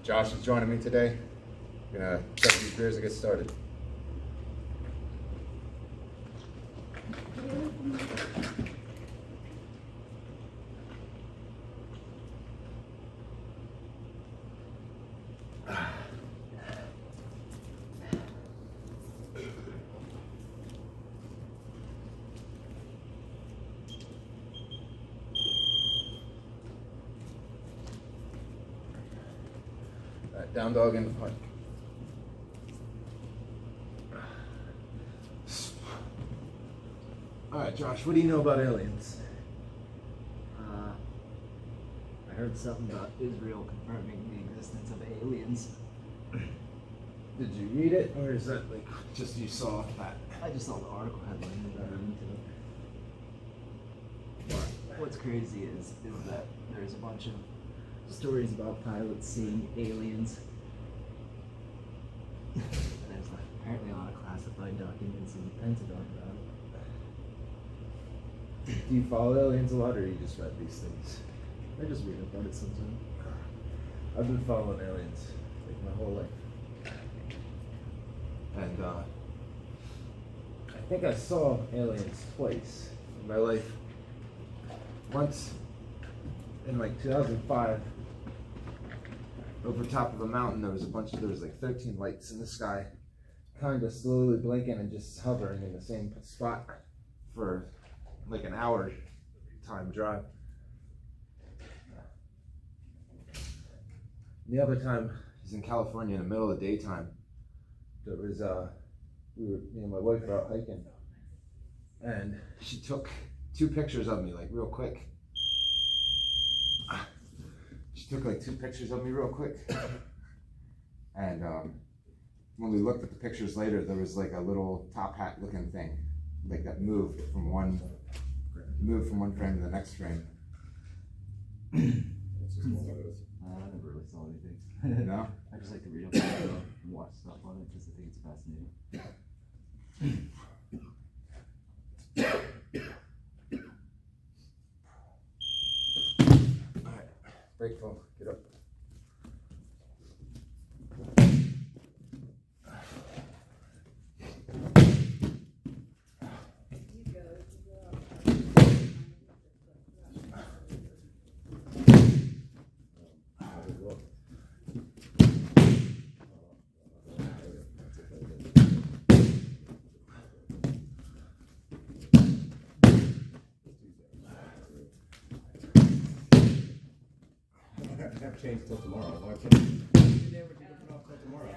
Josh is joining me today. We're gonna check these beers and get started. Down dog in the park. Alright, Josh, what do you know about aliens? I heard something about Israel confirming the existence of aliens. Did you read it, or is that like just you saw that? I just saw the article headline and got into it. But what's crazy is that there's a bunch of stories about pilots seeing aliens. There's apparently a lot of classified documents in the Pentagon about it. Do you follow aliens a lot, or you just read these things? I just read about it sometimes. I've been following aliens like my whole life, and I think I saw aliens twice in my life. Once in like 2005. Over top of a mountain, there was like 13 lights in the sky, kind of slowly blinking and just hovering in the same spot for like an hour time drive. The other time was in California in the middle of the daytime. There was me and my wife were out hiking, and she took 2 pictures of me like real quick. She took like 2 pictures of me real quick, and when we looked at the pictures later, there was like a little top hat looking thing, like that moved from one frame to the next frame. It's just one of those. I never really saw anything. No? I just like to read up on it and watch stuff on it because I think it's fascinating. Alright, break phone, get up. Have changed till tomorrow. Why can't you never do it off till tomorrow?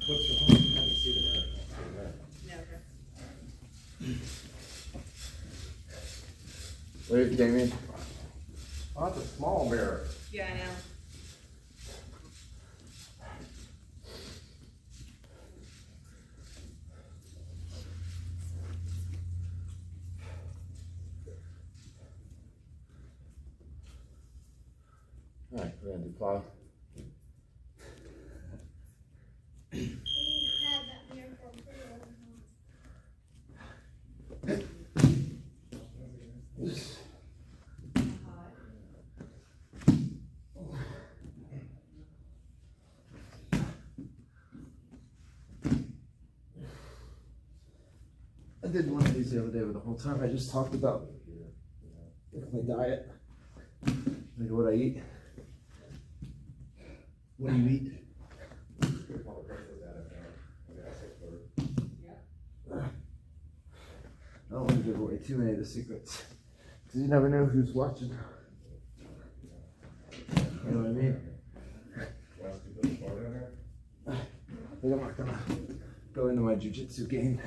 What's your home? I haven't seen it yet. Wave, Damien. Oh, that's a small mirror. Yeah, I know. Alright, we're gonna do plow. I did one of these the other day where the whole time I just talked about my diet, like what I eat. What do you eat? give away too many of the secrets. Because you never know who's watching. You know what I mean? Want to put the bar down there? I think I'm not gonna go into my jiu-jitsu game.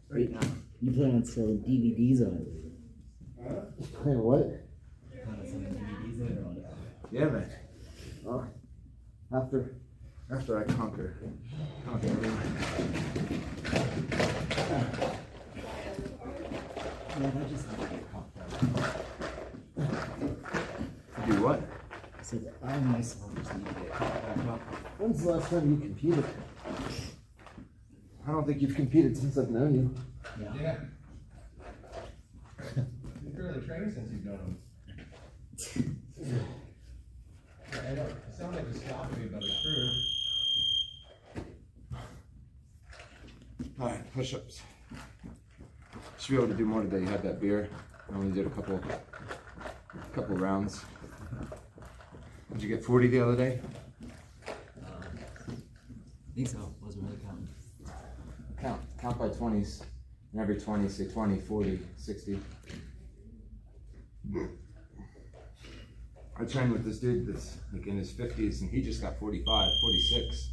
Right now, you plan on selling DVDs on it? Hey, what? You plan on selling DVDs later on it? Yeah, man. Well, after I conquer everyone. Man, I just need to get caught up. Do what? I said, I myself just need to get caught back up. When's the last time you competed? I don't think you've competed since I've known you. Yeah. You've barely trained since you've done them. I know. It sounds like you're stopping me about a crew. Alright, push-ups. Should be able to do more today. You had that beer. I only did a couple rounds. Did you get 40 the other day? I think so. Wasn't really counting. Count by 20s. And every 20, say 20, 40, 60. I trained with this dude that's like in his 50s and he just got 45, 46.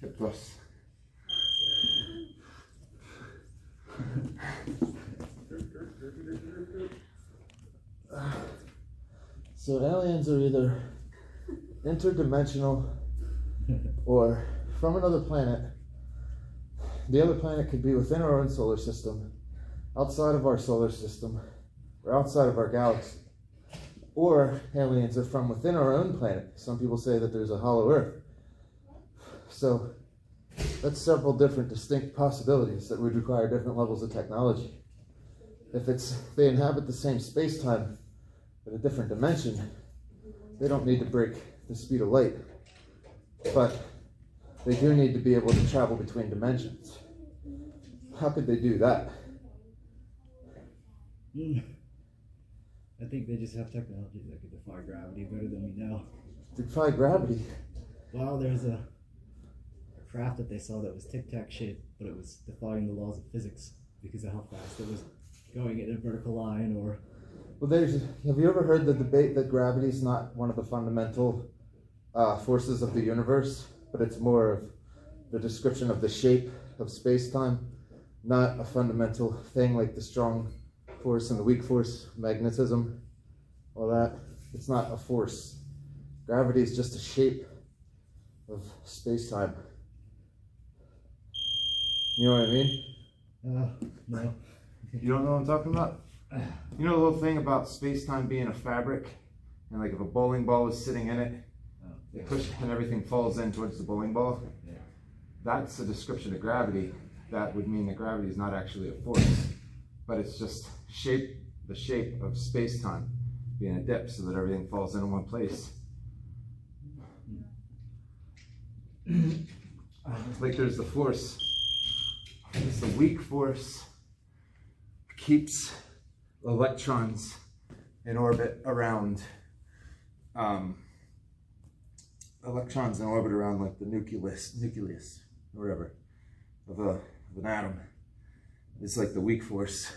Hip thrust. So aliens are either interdimensional or from another planet. The other planet could be within our own solar system, outside of our solar system, or outside of our galaxy. Or aliens are from within our own planet. Some people say that there's a hollow Earth. So that's several different distinct possibilities that would require different levels of technology. If they inhabit the same space-time but a different dimension, they don't need to break the speed of light. But they do need to be able to travel between dimensions. How could they do that? I think they just have technology that could defy gravity better than we know. Defy gravity? Well, there's a craft that they saw that was tic-tac shaped, but it was defying the laws of physics because of how fast it was going in a vertical line. Or well, have you ever heard the debate that gravity is not one of the fundamental forces of the universe, but it's more of the description of the shape of space-time, not a fundamental thing like the strong force and the weak force, magnetism, all that. It's not a force. Gravity is just a shape of space-time. You know what I mean? no. You don't know what I'm talking about? You know the little thing about space-time being a fabric? And like if a bowling ball is sitting in it, they push and everything falls in towards the bowling ball? Yeah. That's a description of gravity. That would mean that gravity is not actually a force, but it's just the shape of space-time being a dip so that everything falls in one place. Like there's the force. It's the weak force keeps electrons in orbit around like the nucleus or whatever of an atom. It's like the weak force.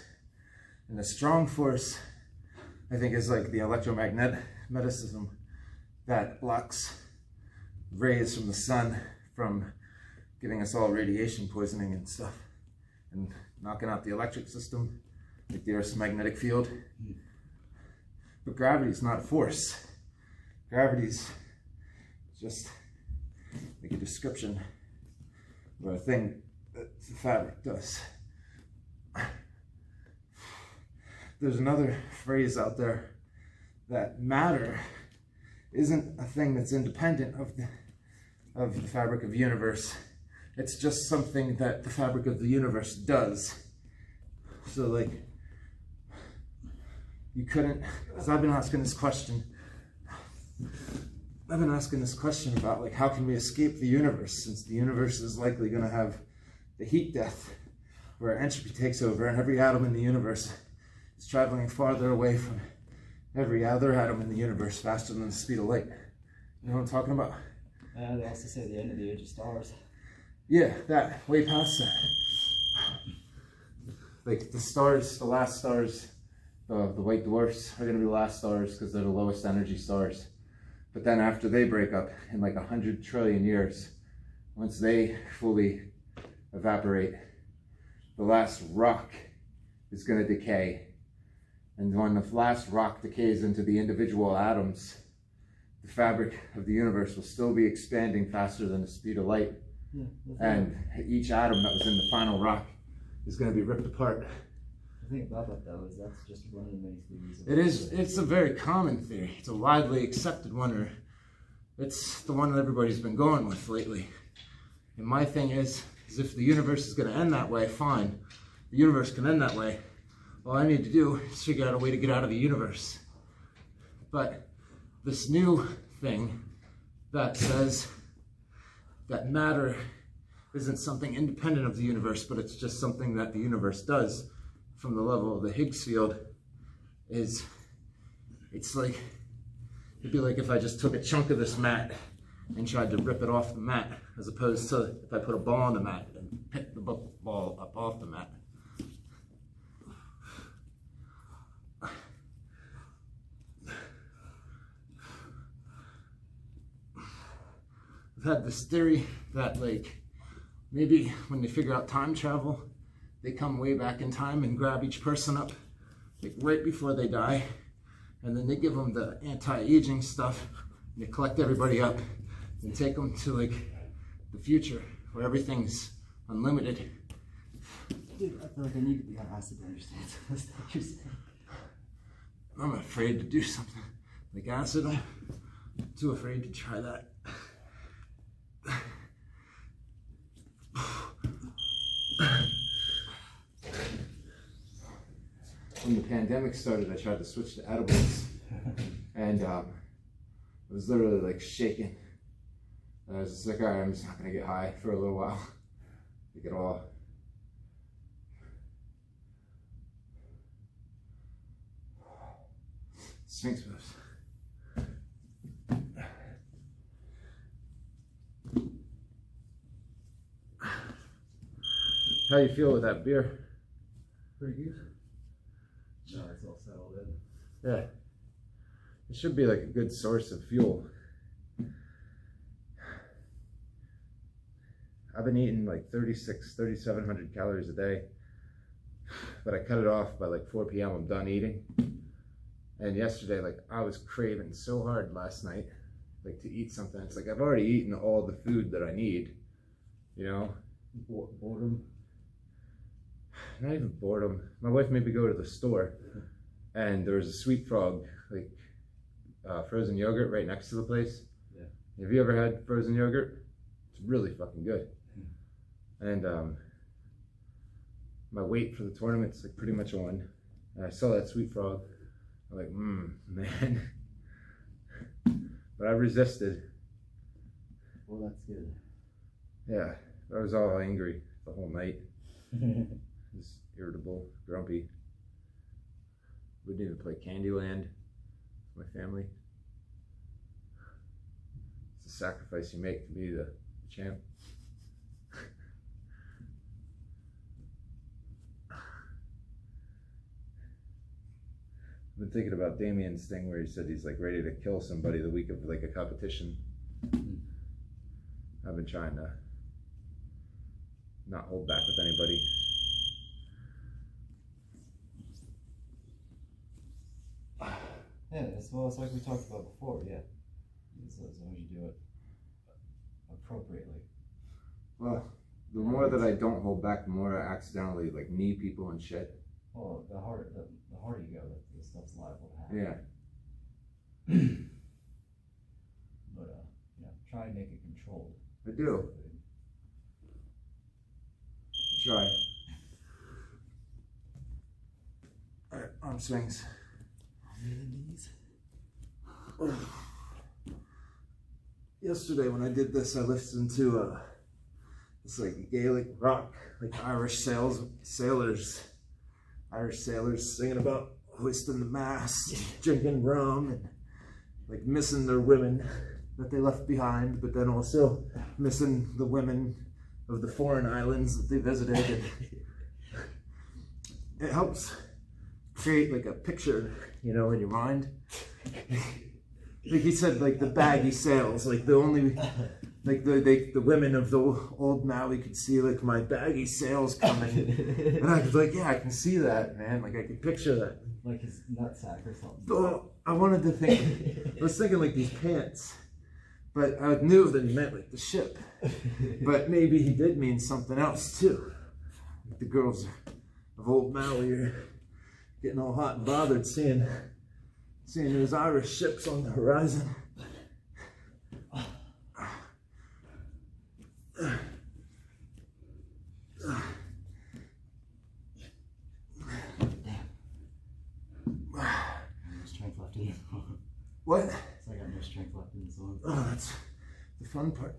And the strong force, I think, is like the electromagnetism that blocks rays from the sun from giving us all radiation poisoning and stuff, and knocking out the electric system, like the Earth's magnetic field. But gravity is not a force. Gravity's just like a description or a thing that the fabric does. There's another phrase out there that matter isn't a thing that's independent of the fabric of the universe. It's just something that the fabric of the universe does. So like, you couldn't, because I've been asking this question about like, how can we escape the universe, since the universe is likely going to have the heat death where entropy takes over and every atom in the universe is traveling farther away from every other atom in the universe faster than the speed of light. You know what I'm talking about? They also say the end of the age of stars. Yeah, that, way past that. Like the stars, the last stars, the white dwarfs are gonna be the last stars because they're the lowest energy stars. But then after they break up in like 100 trillion years, once they fully evaporate, the last rock is gonna decay. And when the last rock decays into the individual atoms, the fabric of the universe will still be expanding faster than the speed of light. Yeah, And each atom that was in the final rock is going to be ripped apart. the thing about that though is that's just one of the many theories. It is, it's a very common theory. It's a widely accepted one, or it's the one that everybody's been going with lately. And my thing is if the universe is going to end that way, fine. The universe can end that way. All I need to do is figure out a way to get out of the universe. But this new thing that says that matter isn't something independent of the universe, but it's just something that the universe does from the level of the Higgs field, it's like, it'd be like if I just took a chunk of this mat and tried to rip it off the mat, as opposed to if I put a ball on the mat and pick the ball up off the mat. I've had this theory that like maybe when they figure out time travel, they come way back in time and grab each person up like right before they die, and then they give them the anti-aging stuff and they collect everybody up and take them to like the future where everything's unlimited. Dude, I feel like I need to be on acid to understand some of the stuff you're saying. I'm afraid to do something like acid. I'm too afraid to try that. When the pandemic started, I tried to switch to edibles, and I was literally like shaking. And I was just like, all right, I'm just not gonna get high for a little while, like at all. Sphinx moves. How you feel with that beer? Pretty good. No, it's all settled in. Yeah. It should be like a good source of fuel. I've been eating like 3,700 calories a day, but I cut it off by like 4 p.m. I'm done eating. And yesterday, like I was craving so hard last night, like to eat something. It's like I've already eaten all the food that I need, you know? Boredom. not even boredom. My wife made me go to the store, and there was a Sweet Frog, like frozen yogurt right next to the place. Yeah. Have you ever had frozen yogurt? It's really fucking good. And my weight for the tournament's like pretty much on. And I saw that Sweet Frog. I'm like, man. But I resisted. Well, that's good. Yeah, I was all angry the whole night. Just irritable, grumpy. We didn't even play Candyland with my family. It's a sacrifice you make to be the champ. I've been thinking about Damien's thing where he said he's like ready to kill somebody the week of like a competition. I've been trying to not hold back with anybody. Yeah, it's like we talked about before, yeah. As long as you do it appropriately. Well, the more that I don't hold back, the more I accidentally like knee people and shit. Well, the harder you go, the stuff's liable to happen. Yeah. But try and make it controlled. I do. Try. Alright, arm swings. Yesterday when I did this, I listened to this like Gaelic rock, like Irish sailors singing about hoisting the mast, drinking rum, and like missing their women that they left behind, but then also missing the women of the foreign islands that they visited. And it helps create like a picture, in your mind. Like he said, like the baggy sails, like the only, like the women of the old Maui could see like my baggy sails coming, and I was like, yeah, I can see that, man. Like I can picture that. Like his nutsack or something. So I wanted to think. I was thinking like these pants, but I knew that he meant like the ship. But maybe he did mean something else too. Like the girls of old Maui are getting all hot and bothered seeing those Irish ships on the horizon. No strength left in the song. What? So I got no strength left in the song. Oh, that's the fun part.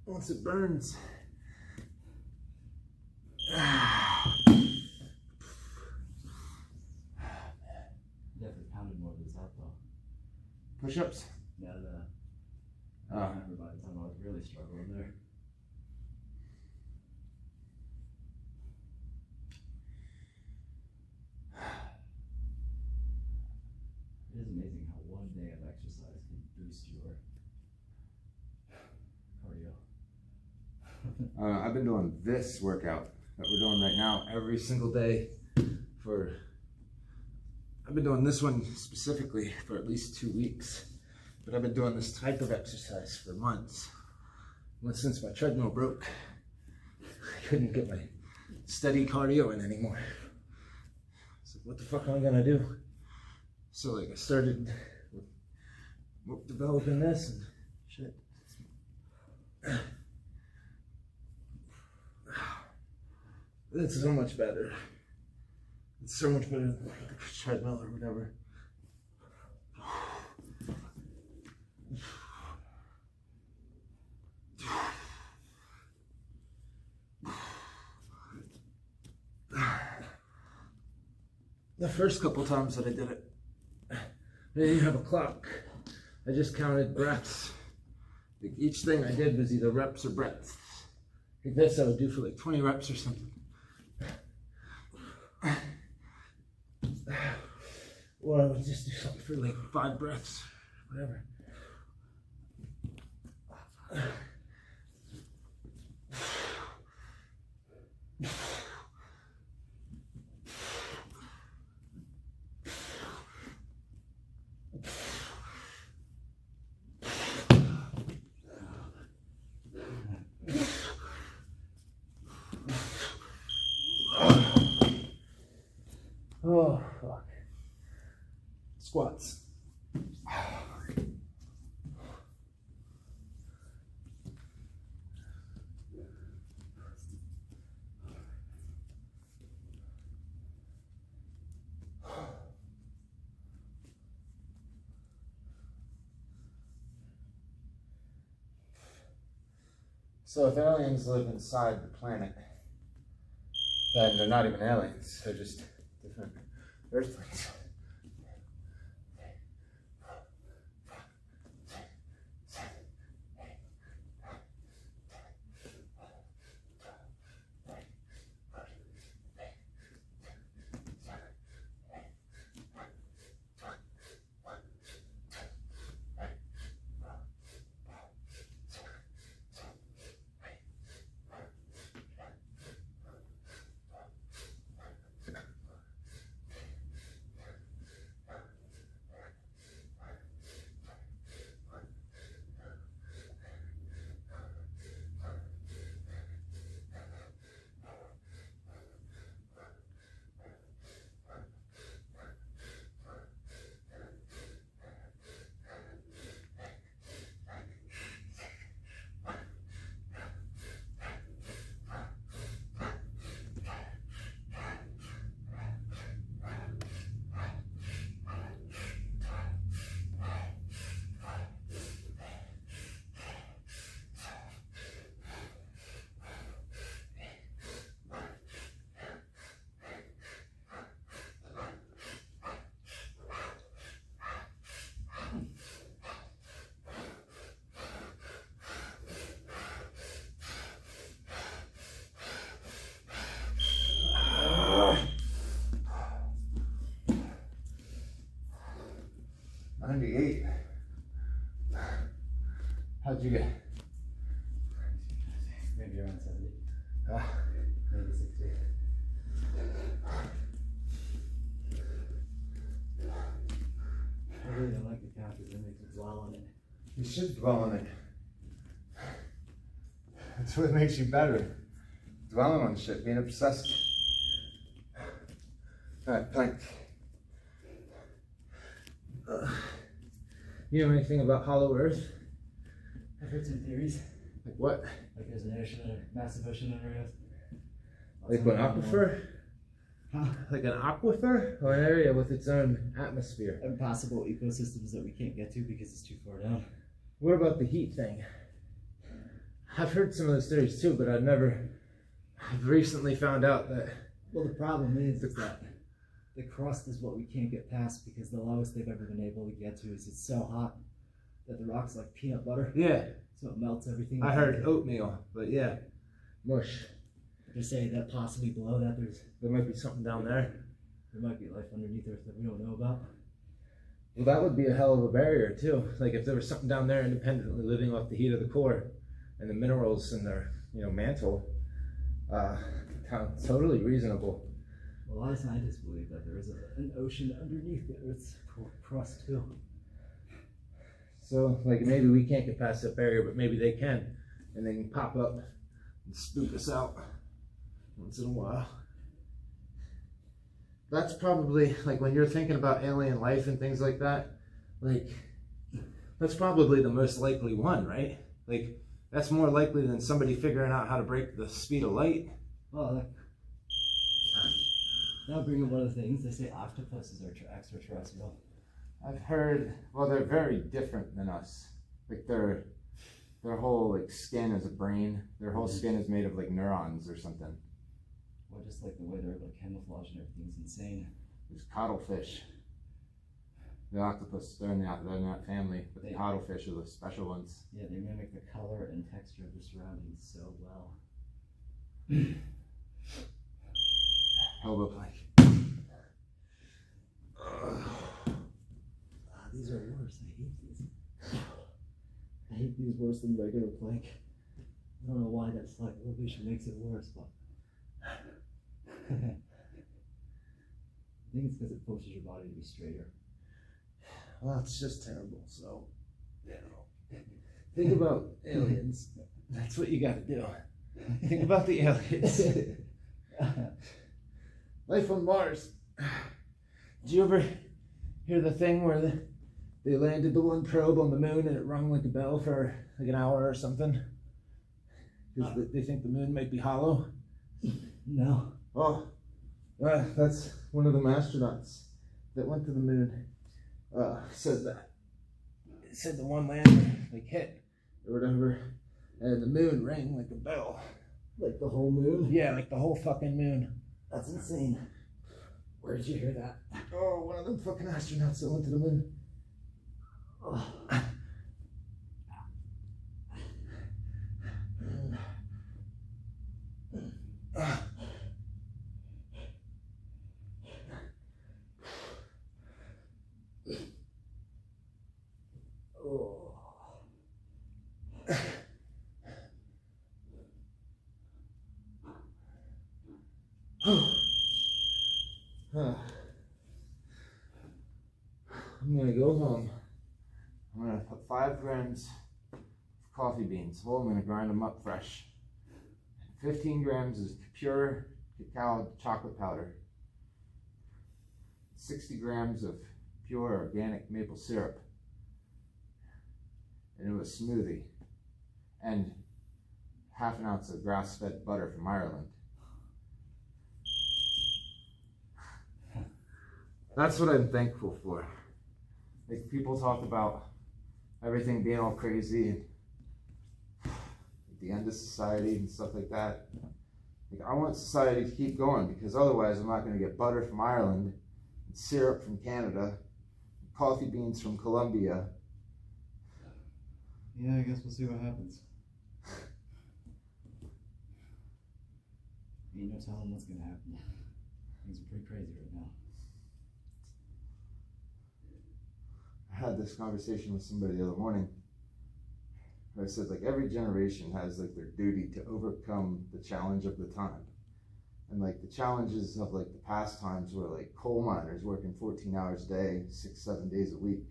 Once it burns. Definitely pounded more of those out though. Push-ups? Yeah, I remember by the time I was really struggling there. It is amazing how one day of exercise can boost your cardio. I've been doing this workout that we're doing right now every single day I've been doing this one specifically for at least 2 weeks, but I've been doing this type of exercise for months. Since my treadmill broke, I couldn't get my steady cardio in anymore. So what the fuck am I gonna do? So like I started developing this and shit. It's so much better. It's so much better than like a treadmill or whatever. The first couple times that I did it, I didn't have a clock. I just counted breaths. Like each thing I did was either reps or breaths. Like this I would do for like 20 reps or something. Or I would just do something for like 5 breaths, whatever. So if aliens live inside the planet, then they're not even aliens, they're just different Earthlings. 98. How'd you get? Maybe around 70. Ah. Maybe 60. I really don't like the couch because it makes me dwell on it. You should dwell on it. That's what makes you better. Dwelling on shit, being obsessed. Alright, plank. You know anything about Hollow Earth? I've heard some theories. Like what? Like there's an ocean, a massive ocean under Earth. Like an aquifer? Huh? Like an aquifer? Or an area with its own atmosphere? Impossible ecosystems that we can't get to because it's too far down. What about the heat thing? I've heard some of those theories too, but I've recently found out that... Well, the problem is that the crust is what we can't get past because the lowest they've ever been able to get to is it's so hot that the rock's like peanut butter. Yeah. So it melts everything. I heard oatmeal, but yeah. Mush. They're saying that possibly below that There might be something down there. there might be life underneath Earth that we don't know about. Well, that would be a hell of a barrier too. Like if there was something down there independently living off the heat of the core and the minerals in their, mantle, totally reasonable. Well, a lot of scientists believe that there is an ocean underneath the Earth's crust too. So, like, maybe we can't get past that barrier, but maybe they can. And they can pop up and spook us out once in a while. That's probably, like, when you're thinking about alien life and things like that, like, that's probably the most likely one, right? Like, that's more likely than somebody figuring out how to break the speed of light. Well, that'll bring up one of the things. They say octopuses are extraterrestrial. I've heard, well, they're very different than us. Like their whole like skin is a brain. Their whole skin is made of like neurons or something. Or just like the way they're like camouflage and everything's insane. There's cuttlefish. The octopus, they're in that family, but the cuttlefish are the special ones. Yeah, they mimic the color and texture of the surroundings so well. Elbow plank. These are worse. I hate these. I hate these worse than regular plank. I don't know why that slight elevation makes it worse, but I think it's because it forces your body to be straighter. Well, it's just terrible. So, think about aliens. That's what you got to do. Think about the aliens. Life on Mars. Did you ever hear the thing where they landed the one probe on the moon and it rung like a bell for like an hour or something? Because they think the moon might be hollow? No. Oh, that's one of them astronauts that went to the moon. Said that. It said the one lander like hit or whatever, and the moon rang like a bell. Like the whole moon? Yeah, like the whole fucking moon. That's insane. Where did you hear that? Oh, one of them fucking astronauts that went to the moon. Oh. I'm gonna go home. I'm gonna put 5 grams of coffee beans. Well, I'm gonna grind them up fresh. 15 grams of pure cacao chocolate powder. 60 grams of pure organic maple syrup. Into a smoothie. And half an ounce of grass-fed butter from Ireland. That's what I'm thankful for. Like, people talk about everything being all crazy and the end of society and stuff like that. Like, I want society to keep going, because otherwise I'm not going to get butter from Ireland, and syrup from Canada, and coffee beans from Colombia. Yeah, I guess we'll see what happens. Ain't no telling what's gonna happen. Things are pretty crazy right now. I had this conversation with somebody the other morning where I said, like, every generation has like their duty to overcome the challenge of the time. And like the challenges of like the past times were like coal miners working 14 hours a day, 6-7 days a week.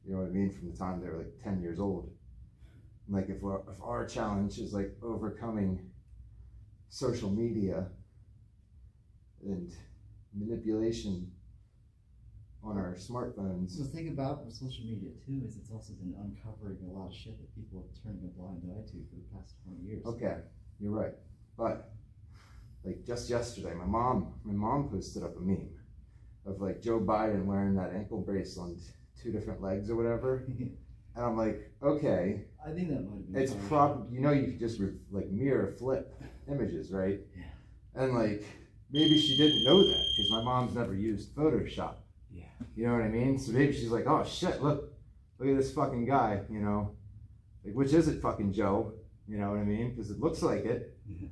You know what I mean? From the time they were like 10 years old. And like if our challenge is like overcoming social media and manipulation on our smartphones. So the thing about social media too is it's also been uncovering a lot of shit that people have turned a blind eye to for the past 20 years. Okay, you're right. But like just yesterday, my mom posted up a meme of like Joe Biden wearing that ankle brace on 2 different legs or whatever. And I'm like, okay. I think that might have been. It's you know, you could just like mirror flip images, right? Yeah. And like, maybe she didn't know that because my mom's never used Photoshop. Yeah. You know what I mean? So maybe she's like, oh shit, look at this fucking guy, you know? Like, which is it, fucking Joe? You know what I mean? Because it looks like it. Yeah.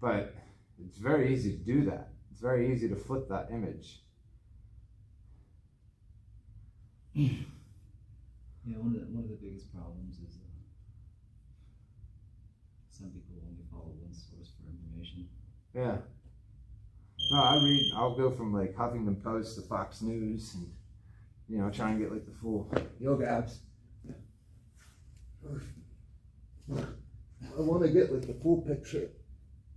But it's very easy to do that. It's very easy to flip that image. Yeah, one of the biggest problems is some people only follow one source for information. Yeah. No, I'll go from like Huffington Post to Fox News and, you know, try and get like the full yoga apps. I want to get like the full picture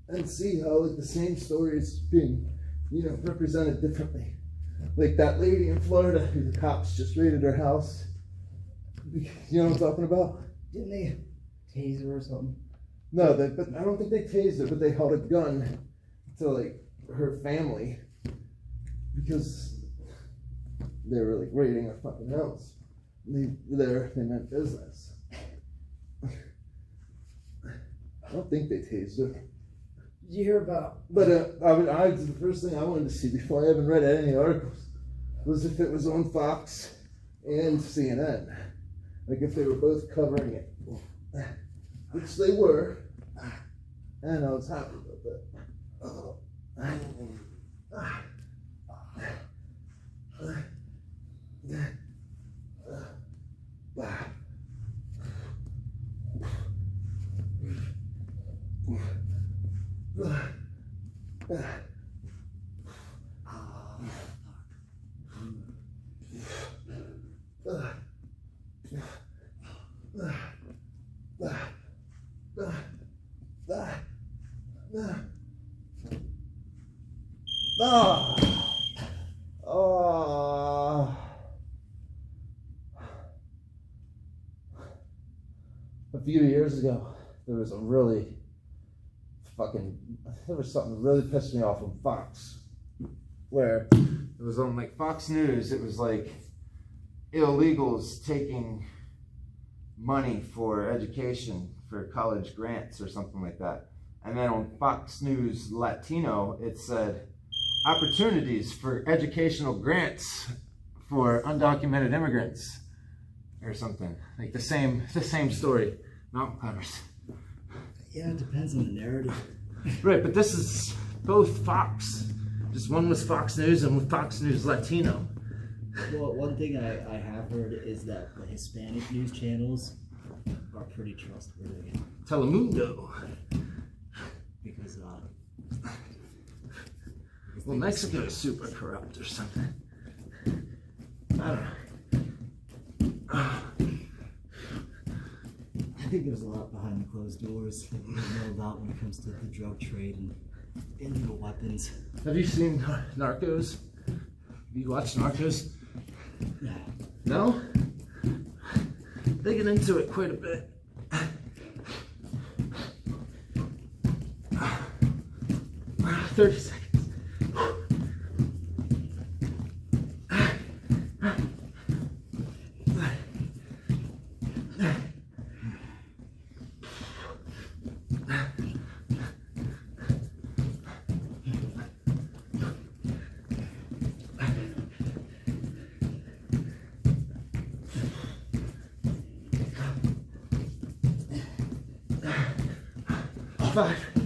and see how like the same story is being, you know, represented differently. Like that lady in Florida who the cops just raided her house. You know what I'm talking about? Didn't they tase her or something? No, but I don't think they tased her, but they held a gun to like her family because they were like raiding her fucking house. They meant business. I don't think they tased her. Did you hear about? But the first thing I wanted to see before I even read any articles was if it was on Fox and CNN. Like if they were both covering it, which they were, and I was happy about that. A few years ago, there was something really pissed me off on Fox, where it was on like Fox News. It was like illegals taking money for education for college grants or something like that. And then on Fox News Latino, it said opportunities for educational grants for undocumented immigrants or something. Like the same story, mountain climbers. Yeah, it depends on the narrative. Right, but this is both Fox. Just one was Fox News and with Fox News Latino. Well, one thing I have heard is that the Hispanic news channels are pretty trustworthy. Telemundo. Because Well, Mexico is super corrupt or something. I don't know. I think there's a lot behind the closed doors that we don't know about when it comes to the drug trade and illegal weapons. Have you seen Narcos? Have you watched Narcos? Yeah. No? They get into it quite a bit. 30 seconds. Five.